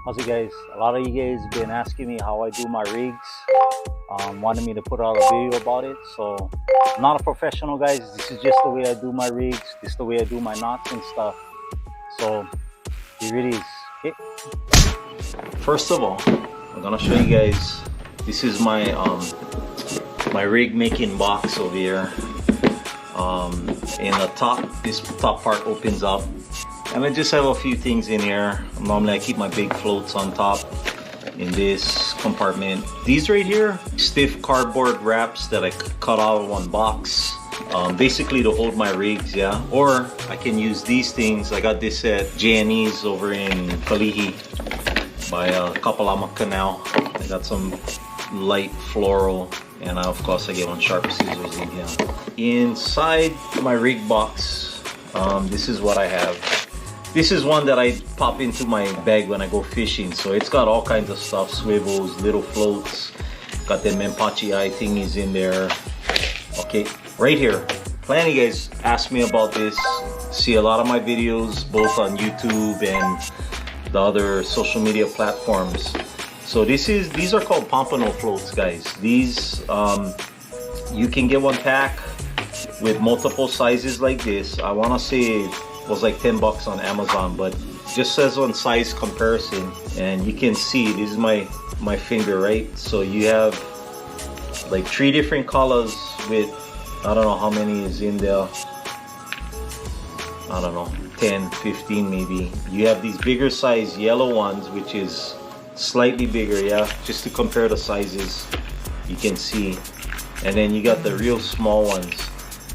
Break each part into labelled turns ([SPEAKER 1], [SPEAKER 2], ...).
[SPEAKER 1] How's it, guys? A lot of you guys been asking me how I do my rigs, wanting me to put out a video about it. So I'm not a professional, guys. This is just the way I do my rigs. This is the way I do my knots and stuff. So here it is. Okay. First of all, I'm gonna show you guys. This is my my rig making box over here. In the top, this top part opens up. And I just have a few things in here. Normally I keep my big floats on top in this compartment. These right here, stiff cardboard wraps that I cut out of one box. Basically to hold my rigs, yeah. Or I can use these things. I got this at J&E's over in Kalihi by Kapalama Canal. I got some light floral, and of course I get one sharp scissors in here. Inside my rig box, this is what I have. This is one that I pop into my bag when I go fishing. So it's got all kinds of stuff, swivels, little floats, got the mempachi eye thingies in there. Okay, right here. Plenty of you guys ask me about this. See a lot of my videos both on YouTube and the other social media platforms. So these are called pompano floats, guys. These you can get one pack with multiple sizes like this. I want to say it was like 10 bucks on Amazon, but just says on size comparison, and you can see this is my finger, right? So you have like 3 different colors with, I don't know how many is in there, I don't know, 10 15 maybe. You have these bigger size yellow ones, which is slightly bigger, yeah, just to compare the sizes, you can see. And then you got the real small ones.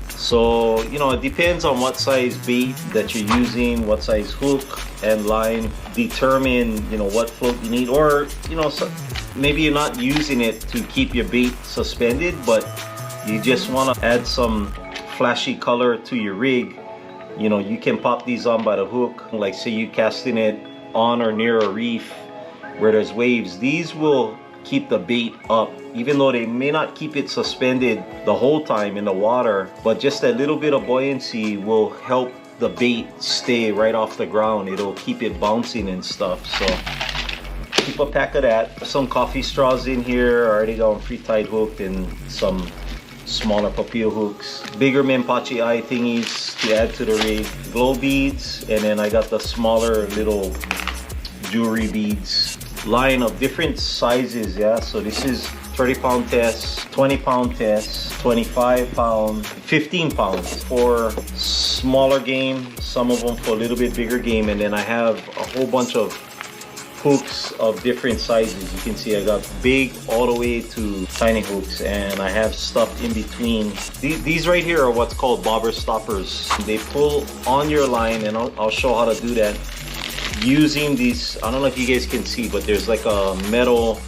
[SPEAKER 1] So, you know, it depends on what size bait that you're using, what size hook and line, determine, you know, what float you need. Or, you know, so maybe you're not using it to keep your bait suspended, but you just want to add some flashy color to your rig. You know, you can pop these on by the hook. Like say you casting it on or near a reef where there's waves. These will keep the bait up, even though they may not keep it suspended the whole time in the water, but just that little bit of buoyancy will help the bait stay right off the ground. It'll keep it bouncing and stuff. So keep a pack of that. Some coffee straws in here. I already got free tied hooked, and some smaller papio hooks, bigger mempachi eye thingies to add to the rig, glow beads, and then I got the smaller little jewelry beads. Line of different sizes, yeah. So this is 30-pound test, 20-pound test, 25-pound, 15 pounds for smaller game, some of them for a little bit bigger game. And then I have a whole bunch of hooks of different sizes. You can see I got big all the way to tiny hooks, and I have stuff in between. These right here are what's called bobber stoppers. They pull on your line, and I'll show how to do that using these. I don't know if you guys can see, but there's like a metal,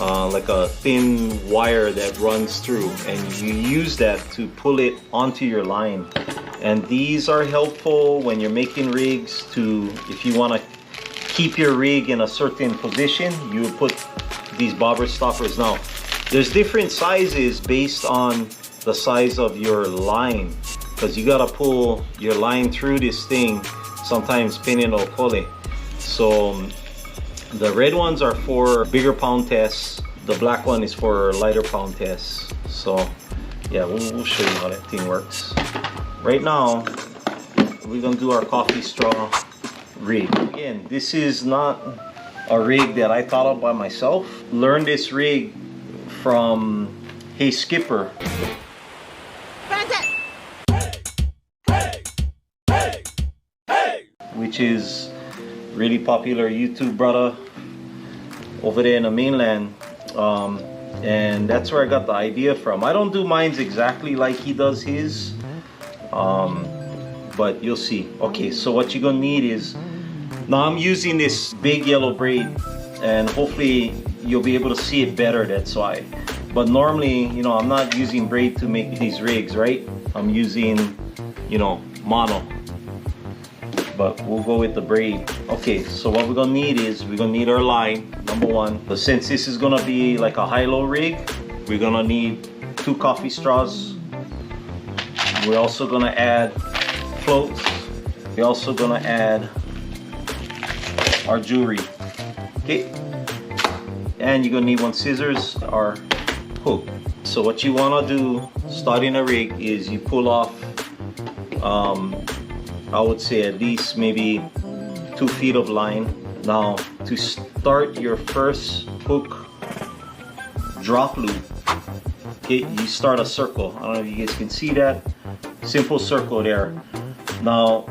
[SPEAKER 1] like a thin wire that runs through, and you use that to pull it onto your line. And these are helpful when you're making rigs to, if you want to keep your rig in a certain position, you would put these bobber stoppers. Now there's different sizes based on the size of your line, because you got to pull your line through this thing, sometimes pinning or pulling. So the red ones are for bigger pound tests, the black one is for lighter pound tests. So yeah, we'll show you how that thing works. Right now we're gonna do our coffee straw rig. Again, this is not a rig that I thought of by myself. Learned this rig from Hey Skipper. Which is really popular YouTube brother over there in the mainland, and that's where I got the idea from. I don't do mines exactly like he does his, but you'll see. Okay, so what you're gonna need is, now I'm using this big yellow braid, and hopefully you'll be able to see it better, that's why. But normally, you know, I'm not using braid to make these rigs, right? I'm using, you know, mono. But we'll go with the braid. Okay, so what we're gonna need is, we're gonna need our line, number one. But since this is gonna be like a high-low rig, we're gonna need 2 coffee straws. We're also gonna add floats. We're also gonna add our jewelry. Okay, and you're gonna need one scissors or hook. So what you want to do starting a rig is you pull off I would say at least maybe 2 feet of line. Now to start your first hook drop loop, okay, you start a circle. I don't know if you guys can see that simple circle there. Now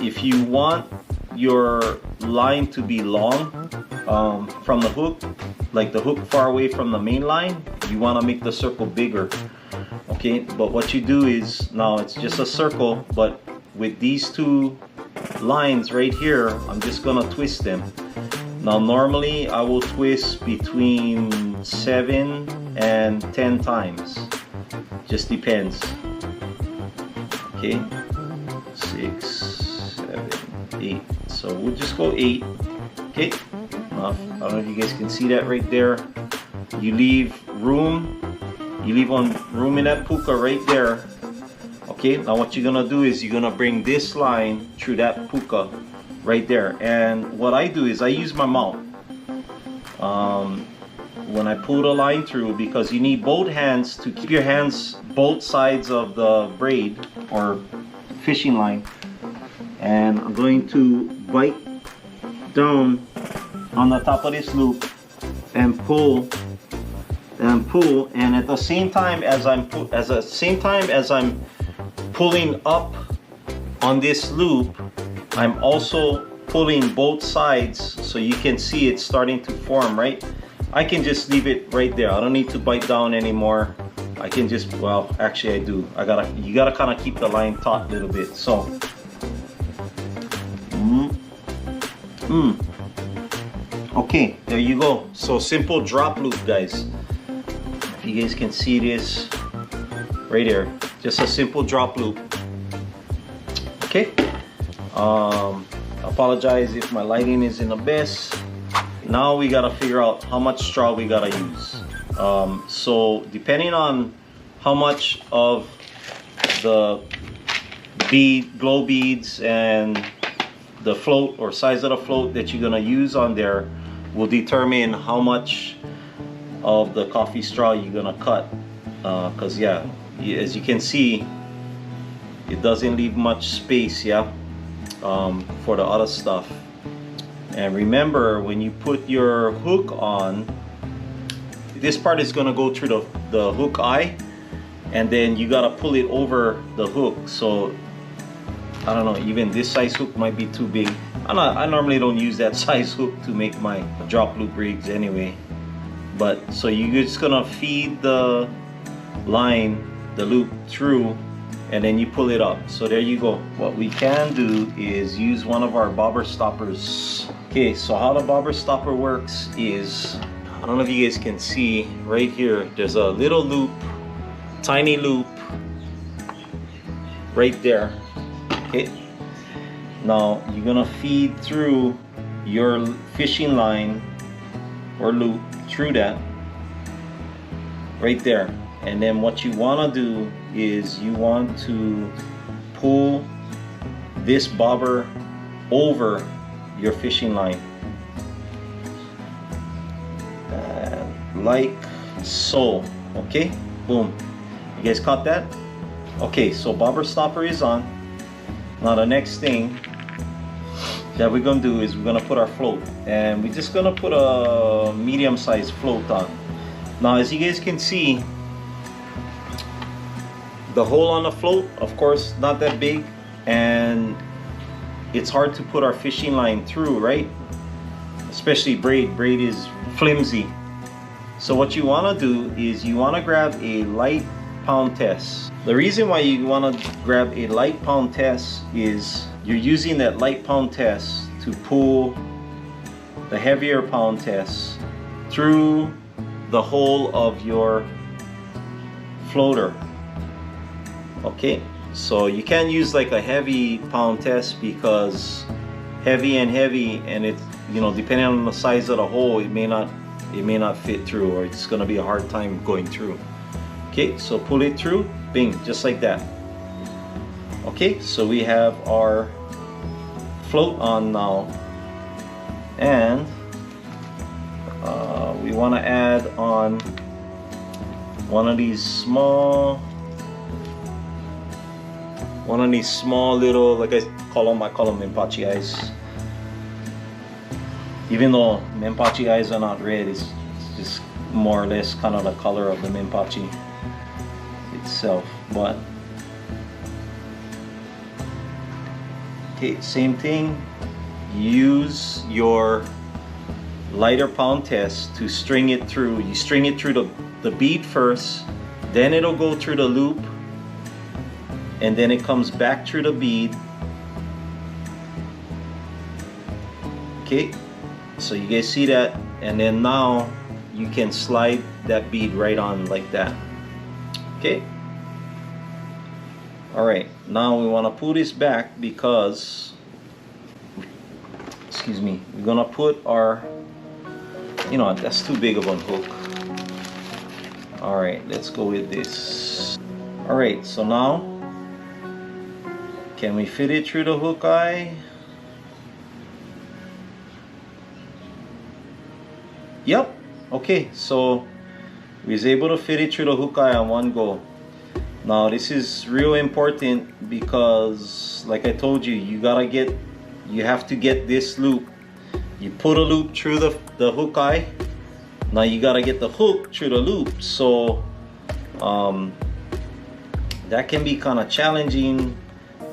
[SPEAKER 1] if you want your line to be long from the hook, like the hook far away from the main line, you want to make the circle bigger. Okay, but what you do is, now it's just a circle, but with these 2 lines right here, I'm just gonna twist them. Now normally I will twist between 7 and 10 times, just depends. Okay, 6, 7, 8, so we'll just go 8. Okay, now, I don't know if you guys can see that right there. You leave room, you leave one room in that puka right there. Okay, now what you're gonna do is you're gonna bring this line through that puka right there. And what I do is I use my mouth when I pull the line through, because you need both hands to keep your hands both sides of the braid or fishing line. And I'm going to bite down on the top of this loop and pull, and at the same time as I'm pulling up on this loop, I'm also pulling both sides, so you can see it's starting to form, right? I can just leave it right there. I don't need to bite down anymore. I can just, well, actually I do. You gotta kind of keep the line taut a little bit. So, okay, there you go. So simple drop loop, guys. If you guys can see this right here, just a simple drop loop. Okay. Apologize if my lighting isn't the best. Now we gotta figure out how much straw we gotta use. So depending on how much of the glow beads and the float or size of the float that you're gonna use on there will determine how much of the coffee straw you're gonna cut. Because yeah, as you can see, it doesn't leave much space, yeah, for the other stuff. And remember, when you put your hook on, this part is gonna go through the hook eye, and then you gotta pull it over the hook. So I don't know, even this size hook might be too big. I normally don't use that size hook to make my drop loop rigs anyway. But so you're just gonna feed the line, the loop through, and then you pull it up. So there you go. What we can do is use one of our bobber stoppers. Okay, so how the bobber stopper works is, I don't know if you guys can see right here, there's a little loop, tiny loop right there. Okay, now you're gonna feed through your fishing line or loop through that right there. And then what you want to do is you want to pull this bobber over your fishing line, like so. Okay, boom. You guys caught that? Okay, so bobber stopper is on. Now the next thing that we're gonna do is we're gonna put our float, and we're just gonna put a medium-sized float on. Now as you guys can see, the hole on the float, of course, not that big, and it's hard to put our fishing line through, right? Especially braid. Braid is flimsy. So what you want to do is you want to grab a light pound test. The reason why you want to grab a light pound test is you're using that light pound test to pull the heavier pound test through the hole of your floater. Okay, so you can't use like a heavy pound test, because heavy, and it's, you know, depending on the size of the hole, it may not fit through, or it's gonna be a hard time going through. Okay, so pull it through, bing, just like that. Okay, so we have our float on now. And we want to add on one of these small little, like I call them mempachi eyes. Even though mempachi eyes are not red, it's just more or less kind of the color of the mempachi itself. But okay, same thing. Use your lighter pound test to string it through. You string it through the bead first, then it'll go through the loop, and then it comes back through the bead. Okay, so you guys see that, and then now you can slide that bead right on like that. Okay, all right, now we want to pull this back because, excuse me, we're gonna put our, you know, that's too big of a hook. All right, let's go with this. All right, so now can we fit it through the hook eye? Yep. Okay, so we was able to fit it through the hook eye on one go. Now this is real important because, like I told you, you have to get this loop. You put a loop through the hook eye. Now you gotta get the hook through the loop. So that can be kind of challenging.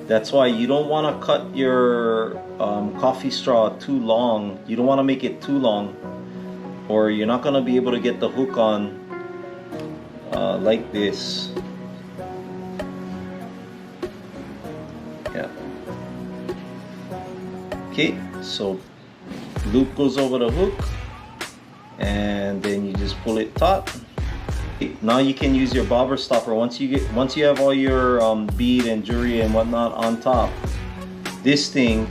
[SPEAKER 1] That's why you don't want to cut your coffee straw too long. You don't want to make it too long, or you're not gonna be able to get the hook on like this. Yeah. Okay, so loop goes over the hook, and then you just pull it taut. Okay, now you can use your bobber stopper once you have all your bead and jewelry and whatnot on top. This thing,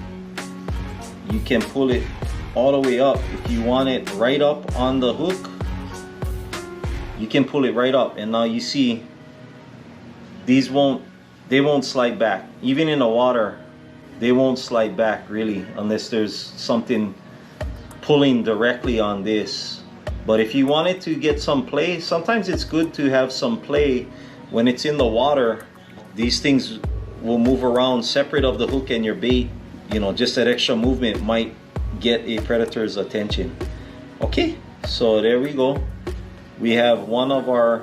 [SPEAKER 1] you can pull it all the way up. If you want it right up on the hook, you can pull it right up, and now you see they won't slide back. Even in the water, they won't slide back really, unless there's something pulling directly on this. But if you wanted to get some play, sometimes it's good to have some play when it's in the water. These things will move around separate of the hook and your bait. You know, just that extra movement might get a predator's attention. Okay, so there we go. We have one of our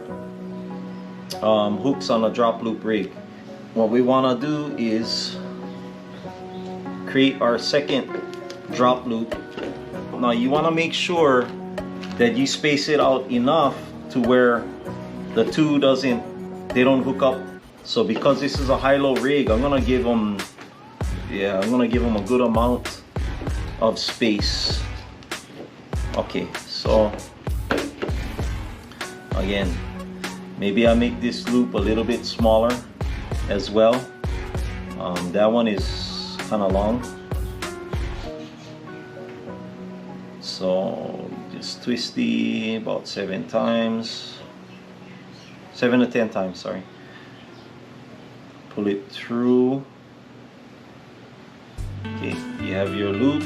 [SPEAKER 1] hooks on a drop loop rig. What we want to do is create our second drop loop. Now you want to make sure that you space it out enough to where the two they don't hook up. So because this is a high-low rig, I'm gonna give them a good amount of space. Okay, so again, maybe I make this loop a little bit smaller as well. That one is kind of long, so just twist about 7 to 10 times, sorry. Pull it through. Okay, you have your loop.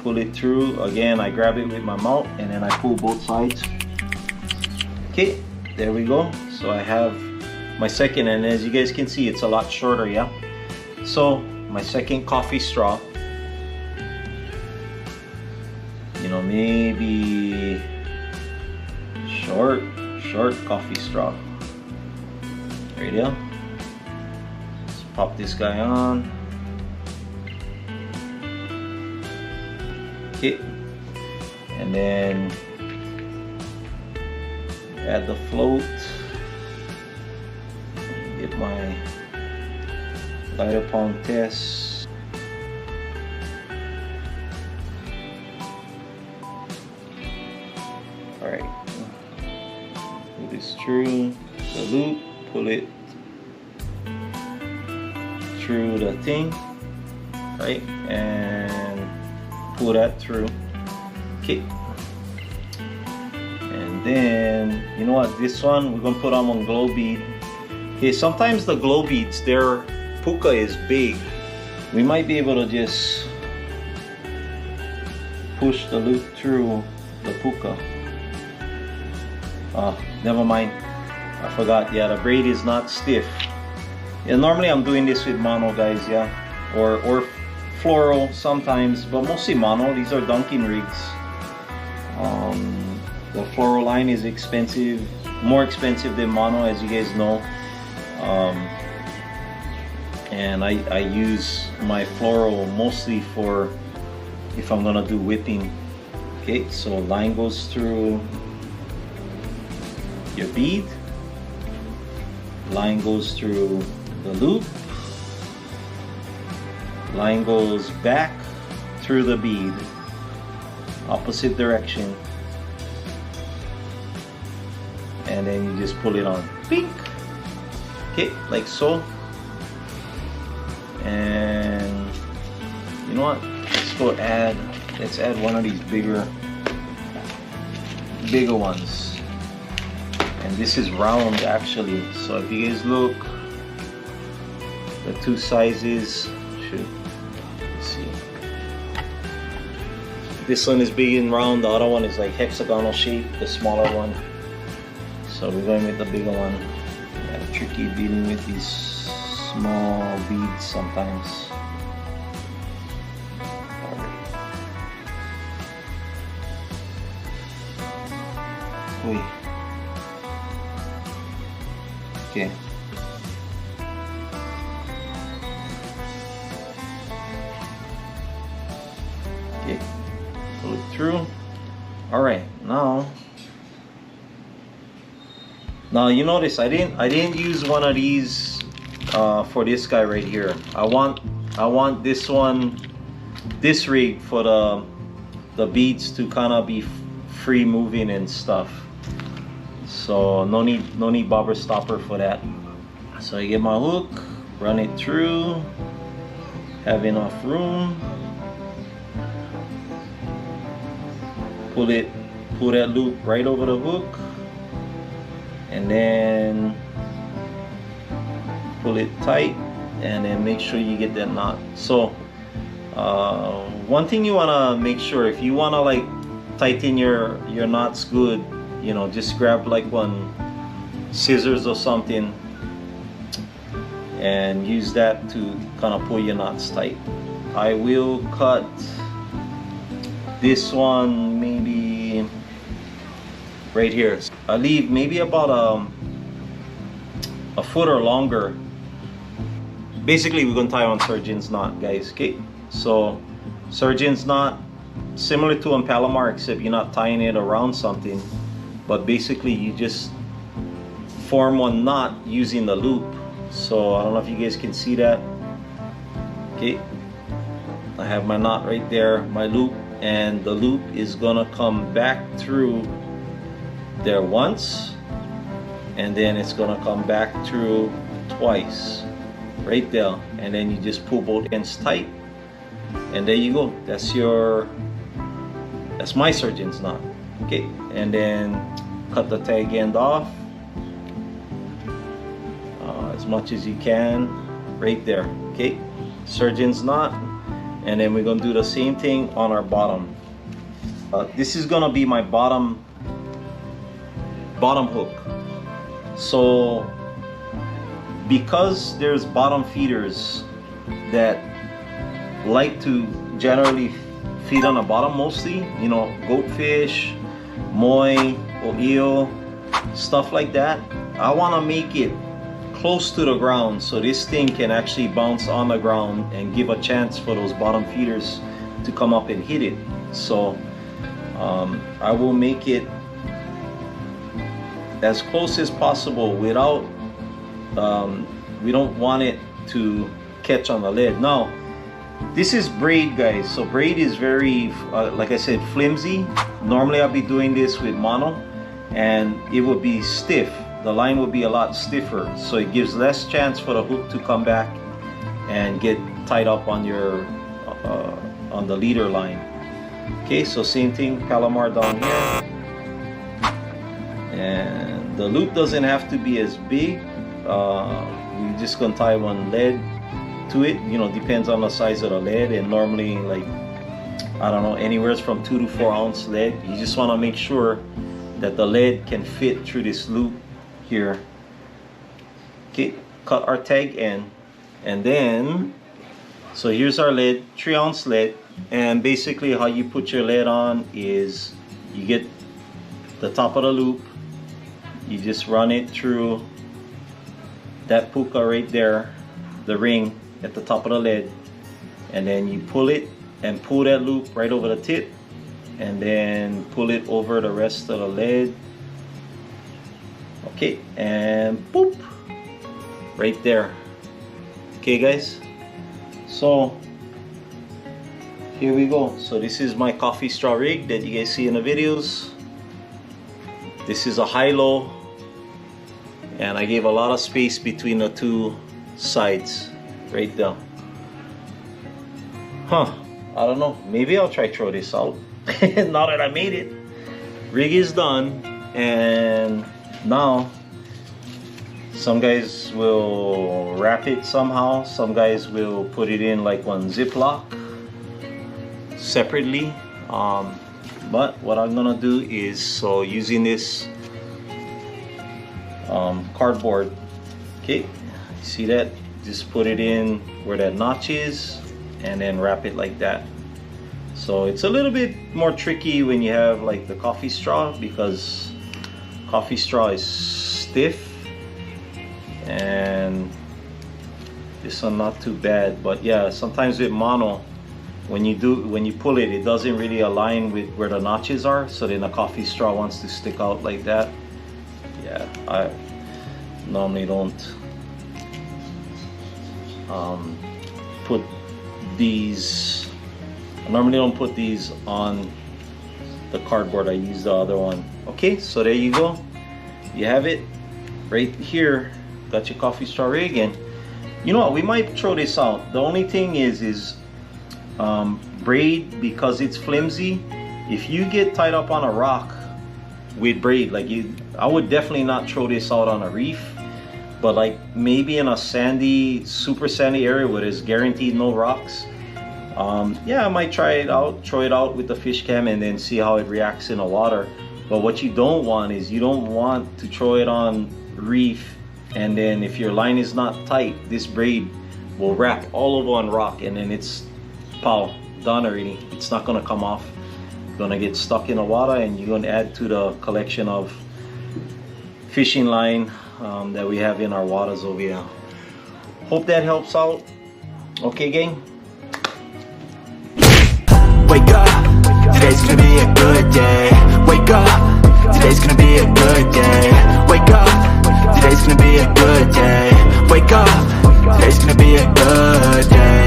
[SPEAKER 1] Pull it through. Again, I grab it with my mouth and then I pull both sides. Okay, there we go. So I have my second, and as you guys can see, it's a lot shorter, yeah? So my second coffee straw, you know, maybe short coffee straw. Right here. Let's pop this guy on. Okay, and then add the float. Get my lighter pound test. All right, pull this through the loop, pull it through the thing, right, and pull that through. Okay, and then you know what, this one we're gonna put on glow bead. Okay, sometimes the glow beads, their puka is big. We might be able to just push the loop through the puka. Never mind, I forgot. Yeah, the braid is not stiff. Yeah, normally I'm doing this with mono, guys, yeah, or floral sometimes, but mostly mono. These are Dunkin' rigs. The floral line is expensive, more expensive than mono, as you guys know. And I use my floral mostly for if I'm gonna do whipping. Okay, so line goes through your bead, line goes through the loop, line goes back through the bead, opposite direction, and then you just pull it on. Pink. Okay, like so. And you know what? Let's add one of these bigger ones. And this is round actually. So if you guys look, the two sizes let's see. This one is big and round, the other one is like hexagonal shape, the smaller one. So we're going with the bigger one. Yeah, tricky dealing with these small beads sometimes. Alright. Okay. Okay. Pull it through. Alright, now you notice I didn't use one of these for this guy right here. I want this one, this rig, for the beads to kind of be free moving and stuff. So no need bobber stopper for that. So I get my hook, run it through, have enough room, pull that loop right over the hook, and then pull it tight, and then make sure you get that knot. So one thing you want to make sure, if you want to like tighten your knots good, you know, just grab like one scissors or something and use that to kind of pull your knots tight. I will cut this one maybe right here. I leave maybe about a foot or longer. Basically we're gonna tie on surgeon's knot, guys. Okay, so surgeon's knot, similar to a Palomar, except you're not tying it around something, but basically you just form one knot using the loop. So I don't know if you guys can see that. Okay, I have my knot right there, my loop, and the loop is gonna come back through there once, and then it's gonna come back through twice right there, and then you just pull both ends tight, and there you go. That's my surgeon's knot. Okay, and then cut the tag end off as much as you can right there. Okay, surgeon's knot, and then we're gonna do the same thing on our bottom. This is gonna be my bottom hook. So because there's bottom feeders that like to generally feed on the bottom, mostly, you know, goatfish, moi, or eel, stuff like that, I want to make it close to the ground so this thing can actually bounce on the ground and give a chance for those bottom feeders to come up and hit it. So I will make it as close as possible without we don't want it to catch on the lead. Now this is braid, guys, so braid is very like I said, flimsy. Normally I'll be doing this with mono and it would be stiff. The line would be a lot stiffer, so it gives less chance for the hook to come back and get tied up on your on the leader line. Okay, so same thing, Palomar down here, and the loop doesn't have to be as big. We're just gonna tie one lead to it, you know, depends on the size of the lead, and normally like I don't know, anywhere from 2 to 4 ounce lead. You just want to make sure that the lead can fit through this loop here. Okay, cut our tag end, and then so here's our lead, 3 ounce lead. And basically how you put your lead on is you get the top of the loop, you just run it through that puka right there, the ring at the top of the lead, and then you pull it and pull that loop right over the tip, and then pull it over the rest of the lead. Okay, and boop, right there. Okay guys, so here we go. So this is my coffee straw rig that you guys see in the videos. This is a high-low, and I gave a lot of space between the two sides right there. I don't know, maybe I'll try throw this out now that I made it. Rig is done, and now some guys will wrap it somehow, some guys will put it in like one Ziploc separately, but what I'm gonna do is, so using this cardboard, okay, see that, just put it in where that notch is and then wrap it like that. So it's a little bit more tricky when you have like the coffee straw, because coffee straw is stiff, and this one not too bad. But yeah, sometimes with mono, when you pull it, it doesn't really align with where the notches are, so then the coffee straw wants to stick out like that. Yeah, I normally don't put these, I normally don't put these on the cardboard, I use the other one. Okay, so there you go, you have it right here, got your coffee straw rig. And you know what, we might throw this out. The only thing is braid, because it's flimsy, if you get tied up on a rock with braid, like I would definitely not throw this out on a reef, but like maybe in a sandy, super sandy area where there's guaranteed no rocks, yeah, I might try it out, throw it out with the fish cam and then see how it reacts in the water. But what you don't want is, you don't want to throw it on reef, and then if your line is not tight, this braid will wrap all over on rock, and then it's pow, done already. It's not gonna come off, gonna get stuck in the water, and you're gonna add to the collection of fishing line that we have in our waters over here. Hope that helps out. Okay gang,
[SPEAKER 2] wake up, today's gonna be a good day. Wake up, today's gonna be a good day. Wake up, today's gonna be a good day. Wake up, today's gonna be a good day.